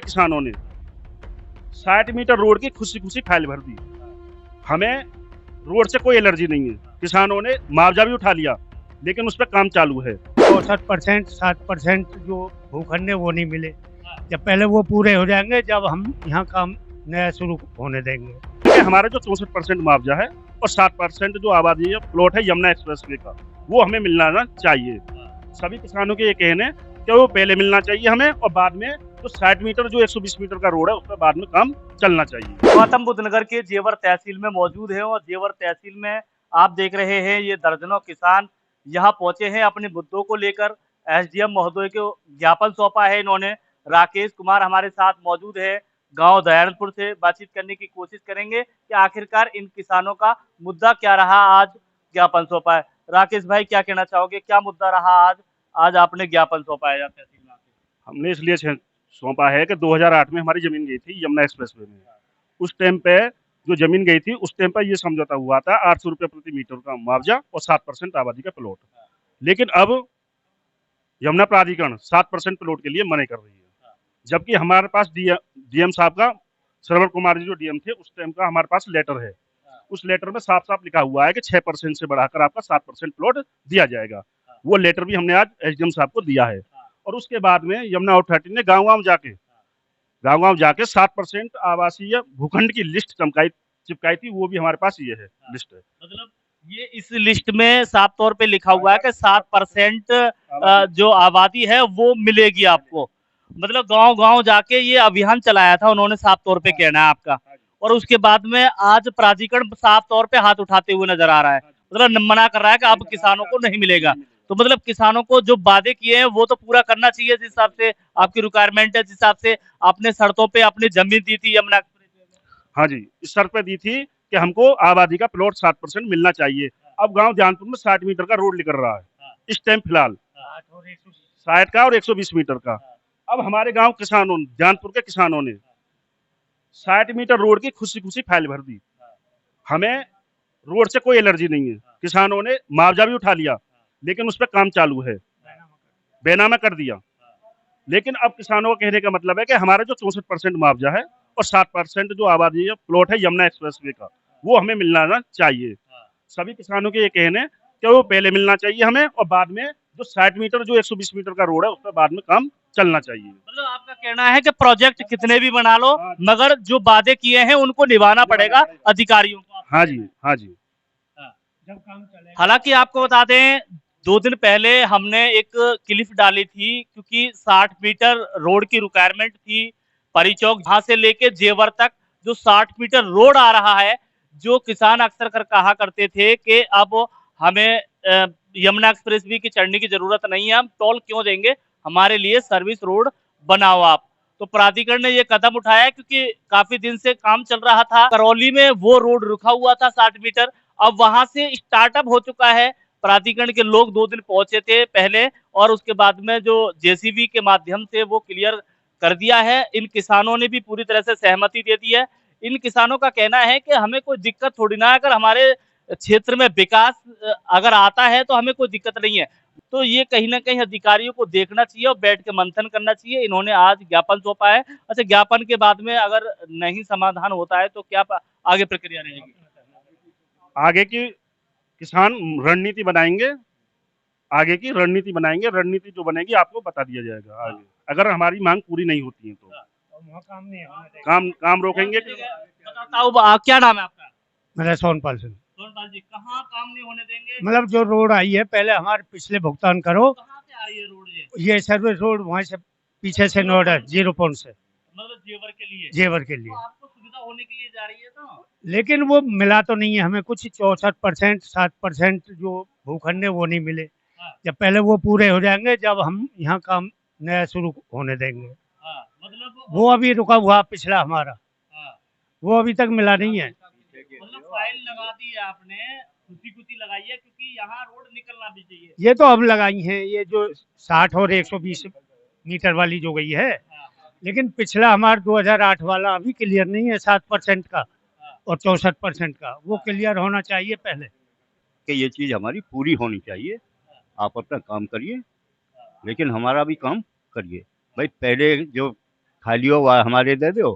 किसानों ने 60 metre road की खुशी खुशी फाइल भर दी। हमें रोड से कोई एलर्जी नहीं है। किसानों ने मुआवजा भी उठा लिया, लेकिन उस पर काम चालू है। 64% 60% जो भूखंड है वो नहीं मिले। जब पहले वो पूरे हो जाएंगे, जब हम यहाँ काम नया शुरू होने देंगे। हमारा जो 64% मुआवजा है और 60% जो आबादी है प्लॉट है यमुना एक्सप्रेसवे का, वो हमें मिलना चाहिए। सभी किसानों के ये कहने कि वो पहले मिलना चाहिए हमें, और बाद में जो 60 मीटर जो 120 मीटर का रोड है उस पर बाद में काम चलना चाहिए। गौतम बुद्ध नगर के जेवर तहसील में मौजूद है और जेवर तहसील में आप देख रहे हैं ये दर्जनों किसान यहाँ पहुंचे हैं अपने मुद्दों को लेकर। एसडीएम महोदय को ज्ञापन सौंपा है इन्होंने। राकेश कुमार हमारे साथ मौजूद है, गांव दयालपुर से बातचीत करने की कोशिश करेंगे कि आखिरकार इन किसानों का मुद्दा क्या रहा। आज ज्ञापन सौंपा है। राकेश भाई, क्या कहना चाहोगे, क्या मुद्दा रहा आज आपने ज्ञापन सौंपा है तहसील में? हमने इसलिए सौंपा है कि 2008 में हमारी जमीन गई थी यमुना एक्सप्रेसवे में। उस टाइम पे जो जमीन गई थी उस टाइम पर ये समझौता हुआ था 800 रुपये प्रति मीटर का मुआवजा और 7% आबादी का प्लॉट। लेकिन अब यमुना प्राधिकरण 7% प्लॉट के लिए मना कर रही है, जबकि हमारे पास डीएम साहब का, श्रवण कुमार जी जो डीएम थे उस टाइम का, हमारे पास लेटर है। उस लेटर में साफ साफ लिखा हुआ है कि 6% से बढ़ाकर आपका 7% प्लॉट दिया जाएगा। वो लेटर भी हमने आज एसडीएम साहब को दिया है। और उसके बाद में यमुना अथॉरिटी ने गाँव गाँव जाके 7% आवासीय भूखंड की लिस्ट चिपकाई थी। वो भी हमारे पास ये है लिस्ट है। मतलब ये इस लिस्ट में साफ तौर पे लिखा हुआ है कि 7% जो आबादी है वो मिलेगी आपको। मतलब गांव गांव जाके ये अभियान चलाया था उन्होंने, साफ तौर पे कहना है आपका। और उसके बाद में आज प्राधिकरण साफ तौर पे हाथ उठाते हुए नजर आ रहा है, मतलब मना कर रहा है कि अब किसानों को नहीं मिलेगा। तो मतलब किसानों को जो वादे किए हैं वो तो पूरा करना चाहिए, जिस हिसाब से आपकी रिक्वायरमेंट है, जिस हिसाब से आपने शर्तों पे अपनी जमीन दी थी यमुना। हाँ जी, इस शर्त पे दी थी कि हमको आबादी का प्लॉट 7% मिलना चाहिए। अब गांव जानपुर में 60 मीटर का रोड निकल रहा है इस टाइम फिलहाल, 60 का और 120 मीटर का। अब हमारे गांव किसानों, जानपुर के किसानों ने 60 मीटर रोड की खुशी खुशी फाइल भर दी। हमें रोड से कोई एलर्जी नहीं है। किसानों ने मुआवजा भी उठा लिया, लेकिन उस पर काम चालू है, बेनामा कर दिया। लेकिन अब किसानों का कहने का मतलब है कि हमारा जो 64% मुआवजा है और 7% जो आबादी है प्लॉट है यमुना एक्सप्रेसवे का, वो हमें मिलना चाहिए। सभी किसानों के ये कहने कि वो पहले मिलना चाहिए हमें, और बाद में जो 60 मीटर जो 120 मीटर का रोड है उस पर बाद में काम चलना चाहिए। मतलब आपका कहना है कि प्रोजेक्ट कितने भी बना लो, मगर जो वादे किए हैं उनको निभाना पड़ेगा अधिकारियों को। हाँ जी, हाँ जी। जब काम चलेगा। हालांकि आपको बता दें, 2 दिन पहले हमने एक क्लिप डाली थी, क्योंकि 60 मीटर रोड की रिक्वायरमेंट थी। परी चौक जहां से लेके जेवर तक जो 60 मीटर रोड आ रहा है, जो किसान अक्सर कहा करते थे कि अब हमें यमुना एक्सप्रेस वे की चढ़ने की जरूरत नहीं है, हम टोल क्यों देंगे, हमारे लिए सर्विस रोड बनाओ आप। तो प्राधिकरण ने ये कदम उठाया, क्योंकि काफी दिन से काम चल रहा था। करौली में वो रोड रुका हुआ था 60 मीटर, अब वहां से स्टार्टअप हो चुका है। प्राधिकरण के लोग 2 दिन पहुंचे थे पहले, और उसके बाद में जो जेसीबी के माध्यम से वो क्लियर कर दिया है। इन किसानों ने भी पूरी तरह से सहमति दे दी है। इन किसानों का कहना है कि हमें कोई दिक्कत थोड़ी ना है, अगर हमारे क्षेत्र में विकास अगर आता है तो हमें कोई दिक्कत नहीं है। तो ये कहीं ना कहीं अधिकारियों को देखना चाहिए और बैठ के मंथन करना चाहिए। इन्होंने आज ज्ञापन सौंपा है। अच्छा, ज्ञापन के बाद में अगर नहीं समाधान होता है तो क्या आगे प्रक्रिया रहेगी? आगे की किसान रणनीति बनाएंगे, आगे की रणनीति बनाएंगे। रणनीति जो बनेगी आपको बता दिया जाएगा आगे, अगर हमारी मांग पूरी नहीं होती है तो काम नहीं होने देंगे। काम रोकेंगे। बताता हूँ, क्या नाम है आपका? मेरा सोनपाल सिंह। सोनपाल जी, कहाँ काम नहीं होने देंगे? मतलब जो रोड आई है, पहले हमारे पिछले भुगतान करो। कहाँ से आ रही है रोड ये सर्विस रोड वहाँ से पीछे से नोएडा 0 पॉइंट से, मतलब जेवर के लिए? जेवर के लिए। तो आपको सुविधा होने के लिए जा रही है तो? लेकिन वो मिला तो नहीं है हमें कुछ। 64% 60% जो भूखंड है वो नहीं मिले। जब पहले वो पूरे हो जाएंगे, जब हम यहाँ काम नया शुरू होने देंगे। मतलब वो अभी रुका हुआ पिछला हमारा, वो अभी तक मिला नहीं है। मतलब फाइल लगा दी है आपने, खुशी लगाई है, क्योंकि यहाँ रोड निकलना भी चाहिए। ये तो अब लगाई है, ये जो 60 और 120 मीटर वाली जो गई है। लेकिन पिछला हमारा 2008 वाला अभी क्लियर नहीं है, 7% का और 64% का। वो क्लियर होना चाहिए पहले कि ये चीज़ हमारी पूरी होनी चाहिए। आप अपना काम करिए, लेकिन हमारा भी काम करिए। भाई पहले जो खाली हो वह हमारे दे दो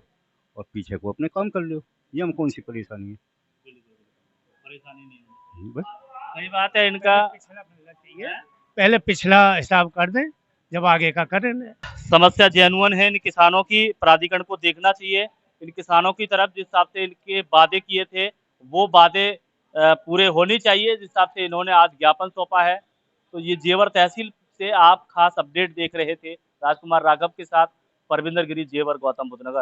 और पीछे को अपने काम कर लो, ये हम कौन सी परेशानी है। परेशानी नहीं बस सही बात है इनका। पिछला मिलना चाहिए, पहले पिछला हिसाब कर दें, जब आगे का करें। समस्या जेन्युइन है इन किसानों की, प्राधिकरण को देखना चाहिए इन किसानों की तरफ। जिस हिसाब से इनके वादे किए थे वो वादे पूरे होने चाहिए, जिस हिसाब से इन्होंने आज ज्ञापन सौंपा है। तो ये जेवर तहसील से आप खास अपडेट देख रहे थे राजकुमार राघव के साथ, परविंदर गिरी, जेवर, गौतम बुद्ध नगर।